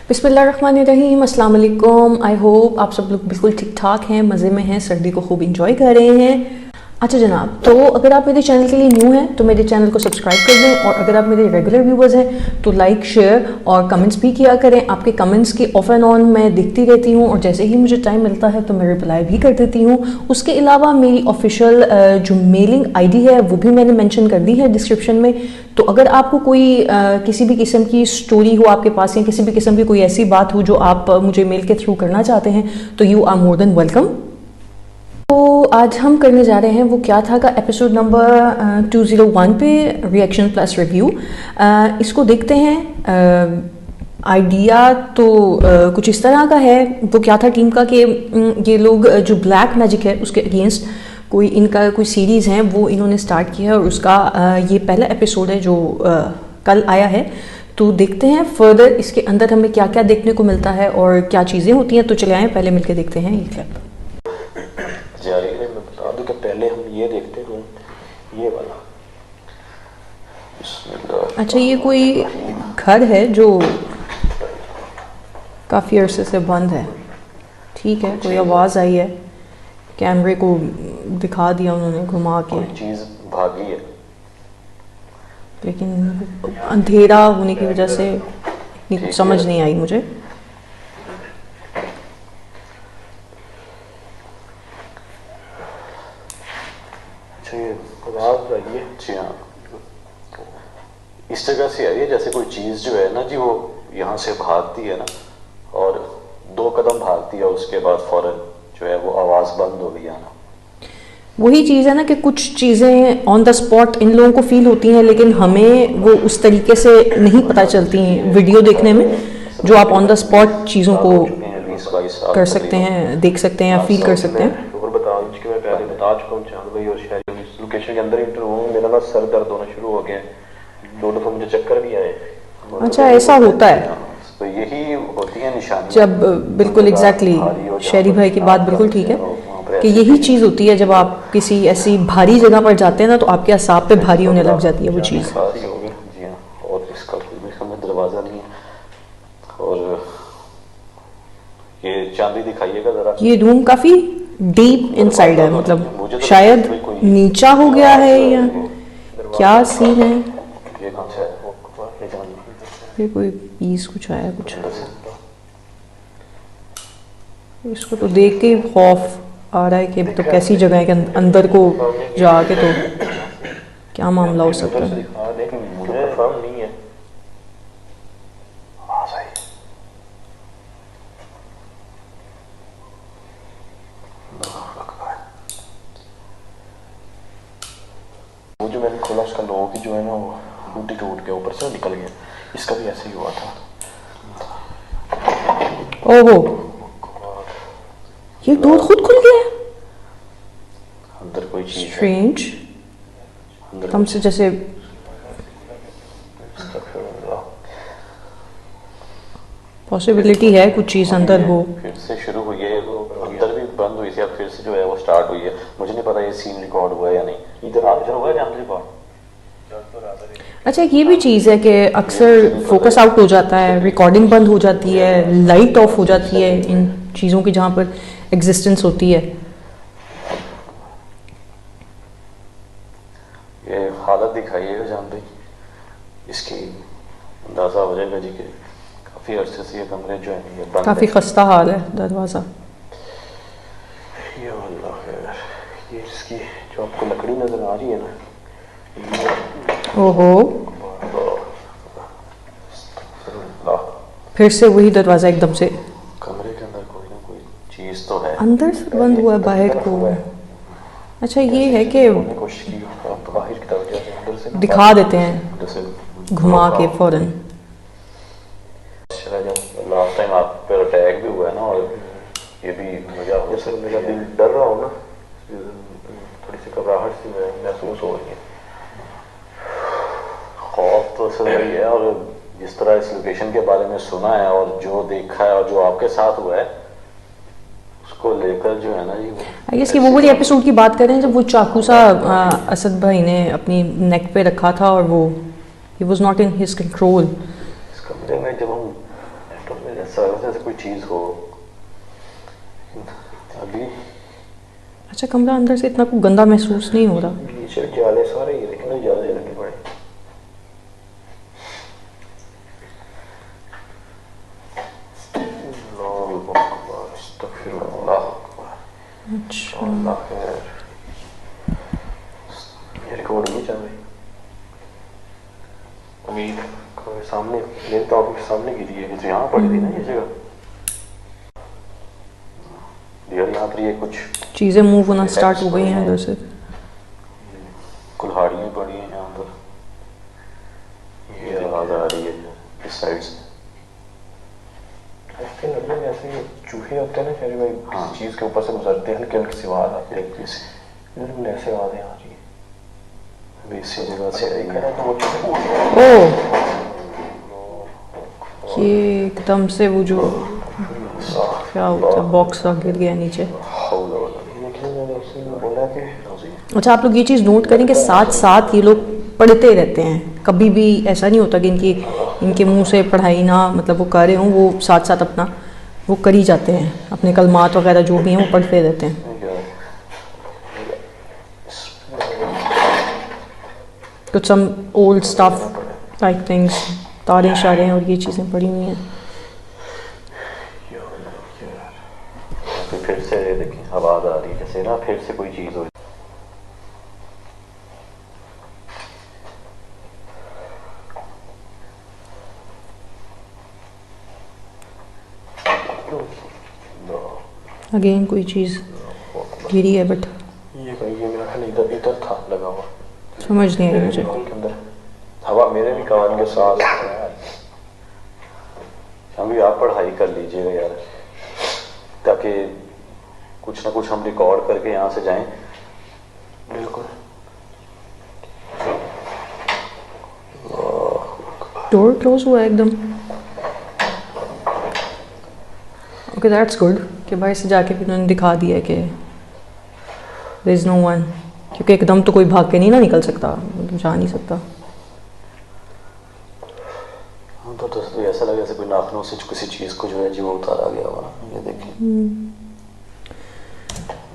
बिस्मिल्लाहिर्रहमानिर्रहीम, अस्सलाम वालेकुम। आई होप आप सब लोग बिल्कुल ठीक ठाक हैं, मज़े में हैं, सर्दी को खूब इंजॉय कर रहे हैं। अच्छा जनाब, तो अगर आप मेरे चैनल के लिए न्यू हैं तो मेरे चैनल को सब्सक्राइब कर दें, और अगर आप मेरे रेगुलर व्यूवर्स हैं तो लाइक, शेयर और कमेंट्स भी किया करें। आपके कमेंट्स के ऑफ एंड ऑन मैं देखती रहती हूँ, और जैसे ही मुझे टाइम मिलता है तो मैं रिप्लाई भी कर देती हूँ। उसके अलावा मेरी ऑफिशियल जो मेलिंग आईडी है वो भी मैंने मेंशन कर दी है डिस्क्रिप्शन में। तो अगर आपको कोई किसी भी किस्म की स्टोरी हो आपके पास, या किसी भी किस्म की कोई ऐसी बात हो जो आप मुझे मेल के थ्रू करना चाहते हैं, तो you are more than welcome. तो आज हम करने जा रहे हैं वो क्या था का एपिसोड नंबर 201 पे रिएक्शन प्लस रिव्यू। इसको देखते हैं। आइडिया तो कुछ इस तरह का है। वो क्या था टीम का कि ये लोग जो ब्लैक मैजिक है उसके अगेंस्ट कोई इनका कोई सीरीज़ है वो इन्होंने स्टार्ट किया है, और उसका ये पहला एपिसोड है जो कल आया है। तो देखते हैं फर्दर इसके अंदर हमें क्या क्या देखने को मिलता है और क्या चीज़ें होती हैं। तो चले आए पहले मिलके देखते हैं ये क्लिप। मैं बता दूं कि पहले हम ये देखते हैं, ये वाला। अच्छा, ये कोई घर है जो काफ़ी अरसे से बंद है। ठीक है, कोई आवाज़ आई है, कैमरे को दिखा दिया उन्होंने घुमा के, चीज़ भागी है, लेकिन अंधेरा होने की वजह से इतनी समझ नहीं आई मुझे। आवाज़ आई है। जी हाँ, इस जगह से आई है जैसे कोई चीज़ जो है ना जी, वो यहाँ से भागती है ना, और 2 कदम भागती है, उसके बाद फौरन जो है वो आवाज़ बंद हो गई आना। वही चीज़ है ना कि कुछ चीज़ें ऑन द स्पॉट इन लोगों को फील होती हैं, लेकिन हमें वो उस तरीके से नहीं पता चलती हैं वीडियो देखने में, जो आप ऑन द स्पॉट चीज़ों को कर सकते हैं, देख सकते हैं या फील कर सकते हैं। और बता दूं कि मैं पहले बता चुका हूँ चांद भाई और शहरी, इस लोकेशन के अंदर इंटर हुआ, मेरा ना सर दर्द होना शुरू हो गया है, 2 दफ़ा मुझे चक्कर भी आए। अच्छा, ऐसा होता है। तो यही होती है निशानी जब बिल्कुल एग्जैक्टली शहरी भाई की बात बिल्कुल ठीक है कि यही चीज़ होती है जब आप किसी ऐसी भारी जगह पर जाते हैं ना, तो आपके असाब पे भारी होने लग जाती है वो चीज़। जी हाँ, और इसका कोई भी दरवाज़ा नहीं है। और ये चांदी दिखाइएगा जरा। ये रूम काफ़ी डीप इनसाइड है, मतलब शायद नीचा हो गया है या क्या सीन है। ये कुछ है, ये कोई पीस कुछ आया कुछ, इसको तो देख के खौफ आ रहा है कि तो कैसी जगह है कि अंदर को जाके तो क्या मामला हो सकता है। नहीं है। वो जो मैंने खोला उसका लोगों की जो है ना वो टूटी टूट के ऊपर से निकल गया। इसका भी ऐसे ही हुआ था। ओहो, ये डोर खुद खुल गया। अंदर कोई चीज स्ट्रेंज, कम से जैसे पॉसिबिलिटी है कुछ चीज अंदर हो। फिर से शुरू हुई है, अंदर भी बंद हुई थी, अब फिर से जो है वो स्टार्ट हुई है। मुझे नहीं पता ये सीन रिकॉर्ड हुआ है या नहीं। इधर हुआ है जहाँ रिकॉर्ड। अच्छा, ये भी चीज़ है कि अक्सर फोकस आउट हो जाता है, रिकॉर्डिंग बंद हो जाती है, लाइट ऑफ हो जाती है इन चीज़ों की जहाँ पर एग्जिस्टेंस होती है। ये हालत दिखाइएगा जान भाई, इसकी अंदाज़ा हो जाएगा जी कि काफ़ी अरसे से ये कमरे जो है ये बंद, काफ़ी खस्ता हाल है दरवाज़ा। ये अल्लाह खैर, ये इसकी जो आपको लकड़ी नज़र आ रही है ना, ओहो, फिर से वही दरवाज़ा एकदम से। कमरे के अंदर कोई ना कोई चीज़ तो है, अंदर से बंद हुआ है, बाहर को। अच्छा, ये है कि कोशिश की बाहर की तरफ अंदर से दिखा देते हैं घुमा के फौरन। लास्ट टाइम आप पर अटैक भी हुआ है ना, और ये भी जैसे मेरा दिल डर रहा हो ना, थोड़ी सी घबराहट सी महसूस हो रही है। खौफ तो असल वही है, और जिस तरह इस लोकेशन के बारे में सुना है और जो देखा है और जो आपके साथ हुआ है उसको लेकर जो है ना जी, आई गेस कि वो वाली एपिसोड की बात करें जब वो चाकू सा असद भाई ने अपनी नेक पे रखा था और वो he was not in his control. इस कमरे में जब हम तो मेरे सर से कोई चीज हो अभी। अच्छा, कमरा अंदर से इतना कुछ गंदा महसूस नहीं हो रहा। नीचे जाले सारे ये देखना, जाले लगे पड़े। अच्छा, ये रिकॉर्ड नहीं चल रही। उम्मीद सामने मेरे टॉपिक सामने गिरी है, तो यहाँ पड़ी थी ना ये जगह। यार यहाँ पर ये कुछ चीज़ें मूव होना स्टार्ट हो गई हैं इधर से। कुल्हाड़ियाँ पड़ी हैं यहाँ पर, ये आवाज़ आ रही है इस साइड से। इसके लगे जैसे चूहे होते हैं ना शरीर में, हाँ, चीज़ के ऊपर से गुजरते हैं, हल्के हल्के से आवाज़ आती है, बिल्कुल ऐसे आवाज़ें आ रही है। अभी इसी जगह से आई है तो वो ओह, ये एकदम से वो जो क्या होता है बॉक्स सा गिर गया नीचे। अच्छा, आप लोग ये चीज़ नोट करें कि साथ साथ ये लोग पढ़ते रहते हैं, कभी भी ऐसा नहीं होता कि इनके मुंह से पढ़ाई ना मतलब वो कर रहे हों, वो साथ साथ अपना वो कर ही जाते हैं, अपने कलमात वगैरह जो भी हैं वो पढ़ते रहते हैं। कुछ some old stuff like things, तारें शारें और ये चीज़ें पड़ी हुई हैं। फिर से देखिए आवाज़ आ रही है जैसे ना फिर से कोई चीज़ हो। अगेन कोई चीज़ गिरी है, बट ये मेरा ख्याल इधर इधर था लगा हुआ, समझ नहीं आई मुझे। के अंदर हवा मेरे भी कान के साथ। अभी आप पढ़ाई कर लीजिएगा यार, ताकि कुछ ना कुछ हम रिकॉर्ड करके यहाँ से जाएं। बिल्कुल। डोर क्लोज हुआ है एकदम। ओके, दैट्स गुड कि भाई से जाके भी उन्होंने दिखा दिया कि देयर इज नो वन, क्योंकि एकदम तो कोई भाग के नहीं ना निकल सकता, मतलब जा नहीं सकता। हाँ तो ऐसा लगे जैसे कोई नाखूनों से किसी चीज़ को जो है जी वो उतारा गया हुआ। ये देखिए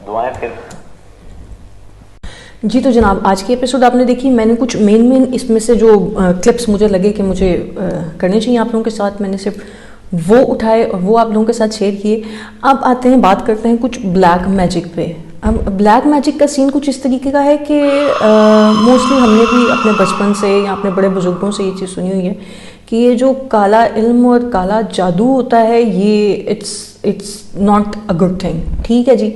दुआएं फिर। जी तो जनाब, आज की एपिसोड आपने देखी। मैंने कुछ मेन इसमें से जो क्लिप्स मुझे लगे कि मुझे करने चाहिए आप लोगों के साथ, मैंने सिर्फ वो उठाए और वो आप लोगों के साथ शेयर किए। अब आते हैं, बात करते हैं कुछ ब्लैक मैजिक पे। अब ब्लैक मैजिक का सीन कुछ इस तरीके का है कि मोस्टली हमने भी अपने बचपन से या अपने बड़े बुजुर्गों से ये चीज़ सुनी हुई है कि ये जो काला इल्म और काला जादू होता है ये it's not a good thing. ठीक है जी,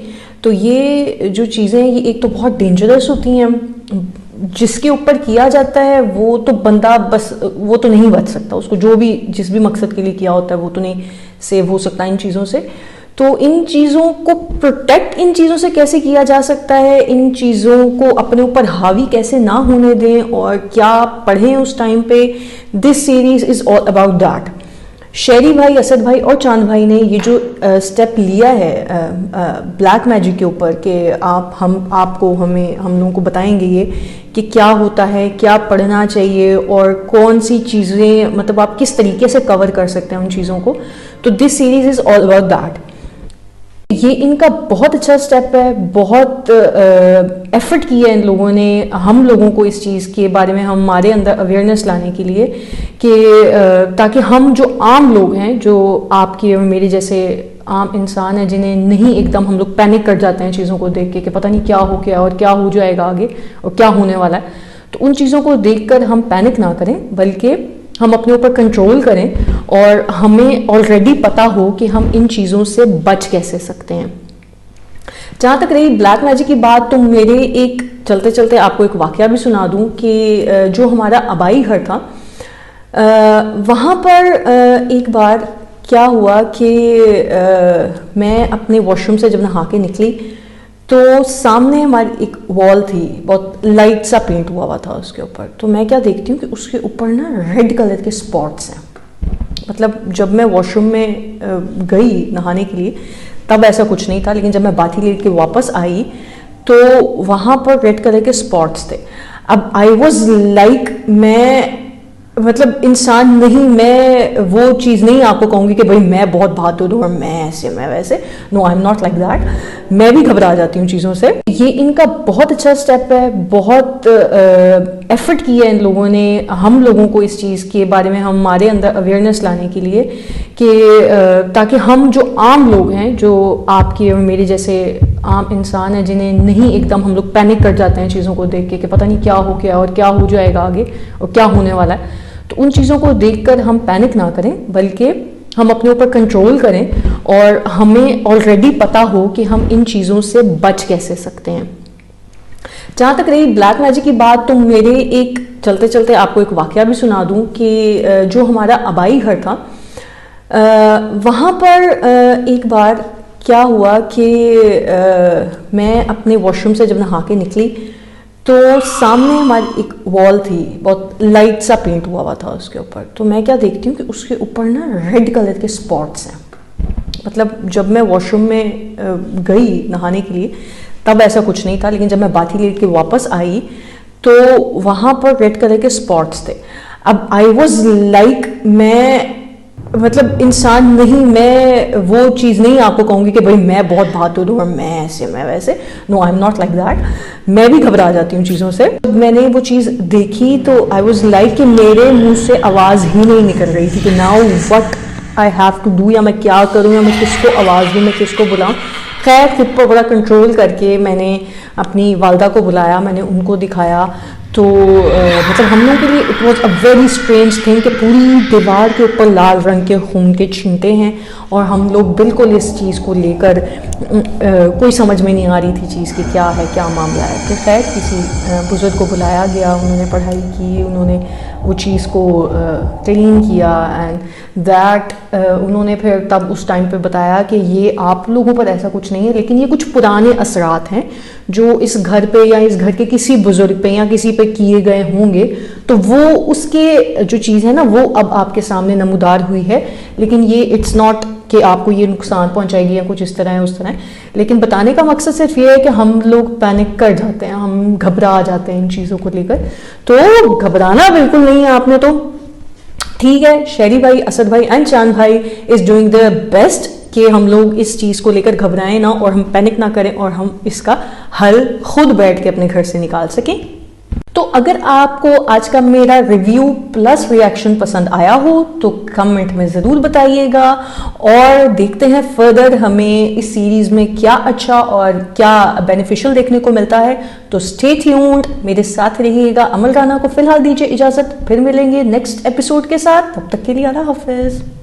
तो ये जो चीज़ें हैं ये एक तो बहुत डेंजरस होती हैं, जिसके ऊपर किया जाता है वो तो बंदा बस वो तो नहीं बच सकता, उसको जो भी जिस भी मकसद के लिए किया होता है वो तो नहीं सेव हो सकता इन चीज़ों से। तो इन चीज़ों को प्रोटेक्ट इन चीज़ों से कैसे किया जा सकता है, इन चीज़ों को अपने ऊपर हावी कैसे ना होने दें और क्या पढ़ें उस टाइम पे, this series is all about that. शेरी भाई, असद भाई और चांद भाई ने ये जो स्टेप लिया है ब्लैक मैजिक के ऊपर कि हम लोगों को बताएंगे ये कि क्या होता है, क्या पढ़ना चाहिए और कौन सी चीज़ें मतलब आप किस तरीके से कवर कर सकते हैं उन चीज़ों को। तो this series is all about that. ये इनका बहुत अच्छा स्टेप है, बहुत एफर्ट किया है इन लोगों ने हम लोगों को इस चीज़ के बारे में हमारे अंदर अवेयरनेस लाने के लिए कि ताकि हम जो आम लोग हैं, जो आपकी और मेरे जैसे आम इंसान हैं, जिन्हें नहीं एकदम हम लोग पैनिक कर जाते हैं चीज़ों को देख के कि पता नहीं क्या हो गया और क्या हो जाएगा आगे और क्या होने वाला है, तो उन चीज़ों को देखकर हम पैनिक ना करें बल्कि हम अपने ऊपर कंट्रोल करें और हमें ऑलरेडी पता हो कि हम इन चीज़ों से बच कैसे सकते हैं। जहाँ तक रही ब्लैक मैजिक की बात, तो मेरे एक चलते चलते आपको एक वाकया भी सुना दूँ कि जो हमारा आबाई घर था वहाँ पर एक बार क्या हुआ कि मैं अपने वॉशरूम से जब नहा के निकली तो सामने हमारी एक वॉल थी, बहुत लाइट सा पेंट हुआ था उसके ऊपर। तो मैं क्या देखती हूँ कि उसके ऊपर ना रेड कलर के स्पॉट्स हैं। मतलब जब मैं वॉशरूम में गई नहाने के लिए तब ऐसा कुछ नहीं था, लेकिन जब मैं बाथी लेके वापस आई तो वहाँ पर रेड कलर के स्पॉट्स थे। अब आई वॉज लाइक, मैं मतलब इंसान नहीं, मैं वो चीज़ नहीं आपको कहूँगी कि भाई मैं बहुत बहादुर हूँ और मैं ऐसे मैं वैसे, no I am not like that. मैं भी घबरा जाती हूँ चीज़ों से। ये इनका बहुत अच्छा स्टेप है, बहुत एफर्ट किया है इन लोगों ने हम लोगों को इस चीज़ के बारे में हमारे अंदर अवेयरनेस लाने के लिए कि ताकि हम जो आम लोग हैं, जो आपके और मेरे जैसे आम इंसान हैं, जिन्हें नहीं एकदम हम लोग पैनिक कर जाते हैं चीज़ों को देख के कि पता नहीं क्या हो गया और क्या हो जाएगा आगे और क्या होने वाला है, तो उन चीज़ों को देखकर हम पैनिक ना करें, बल्कि हम अपने ऊपर कंट्रोल करें और हमें ऑलरेडी पता हो कि हम इन चीज़ों से बच कैसे सकते हैं। जहाँ तक रही ब्लैक मैजिक की बात, तो मेरे एक चलते चलते आपको एक वाकया भी सुना दूँ कि जो हमारा आबाई घर था वहाँ पर एक बार क्या हुआ कि मैं अपने वॉशरूम से जब नहा के निकली तो सामने हमारी एक वॉल थी, बहुत लाइट सा पेंट हुआ था उसके ऊपर। तो मैं क्या देखती हूँ कि उसके ऊपर ना रेड कलर के स्पॉट्स हैं। मतलब जब मैं वॉशरूम में गई नहाने के लिए तब ऐसा कुछ नहीं था, लेकिन जब मैं बाथी लेट के वापस आई तो वहाँ पर रेड कलर के स्पॉट्स थे। अब आई वॉज लाइक, मैं मतलब इंसान नहीं, मैं वो चीज़ नहीं आपको कहूँगी कि भाई मैं बहुत बहादुर हूँ और मैं ऐसे मैं वैसे, no I am not like that. मैं भी घबरा जाती हूँ चीज़ों से। जब मैंने वो चीज़ देखी तो आई वॉज लाइक कि मेरे मुंह से आवाज़ ही नहीं निकल रही थी कि now what I have to do, या मैं क्या करूँ, या मैं किसको आवाज़ दूँ, मैं किसको बुलाऊँ। खैर खुद पर बड़ा कंट्रोल करके मैंने अपनी वालदा को बुलाया, मैंने उनको दिखाया। तो मतलब हम लोगों के लिए it was a very strange thing कि पूरी दीवार के ऊपर लाल रंग के खून के छींटे हैं और हम लोग बिल्कुल इस चीज़ को लेकर कोई समझ में नहीं आ रही थी चीज़ की क्या है, क्या मामला है। तो खैर किसी बुज़ुर्ग को बुलाया गया, उन्होंने पढ़ाई की, उन्होंने वो चीज़ को क्लीन किया एंड दैट उन्होंने फिर तब उस टाइम पे बताया कि ये आप लोगों पर ऐसा कुछ नहीं है, लेकिन ये कुछ पुराने असरात हैं जो इस घर पे या इस घर के किसी बुजुर्ग पे या किसी पे किए गए होंगे। तो वो उसके जो चीज़ है ना वो अब आपके सामने नमूदार हुई है, लेकिन ये इट्स नॉट कि आपको ये नुकसान पहुंचाएगी या कुछ इस तरह है उस तरह है। लेकिन बताने का मकसद सिर्फ ये है कि हम लोग पैनिक कर जाते हैं, हम घबरा जाते हैं इन चीज़ों को लेकर। तो घबराना बिल्कुल नहीं है आपने। तो ठीक है, शेरी भाई, असद भाई एंड चांद भाई इज डूइंग द बेस्ट कि हम लोग इस चीज़ को लेकर घबराएं ना और हम पैनिक ना करें और हम इसका हल खुद बैठ के अपने घर से निकाल सकें। तो अगर आपको आज का मेरा रिव्यू प्लस रिएक्शन पसंद आया हो तो कमेंट में ज़रूर बताइएगा और देखते हैं फर्दर हमें इस सीरीज़ में क्या अच्छा और क्या बेनिफिशियल देखने को मिलता है। तो स्टे ट्यून्ड, मेरे साथ रहिएगा। अमल राना को फिलहाल दीजिए इजाज़त, फिर मिलेंगे नेक्स्ट एपिसोड के साथ। तब तक के लिए अल्लाह हाफिज़।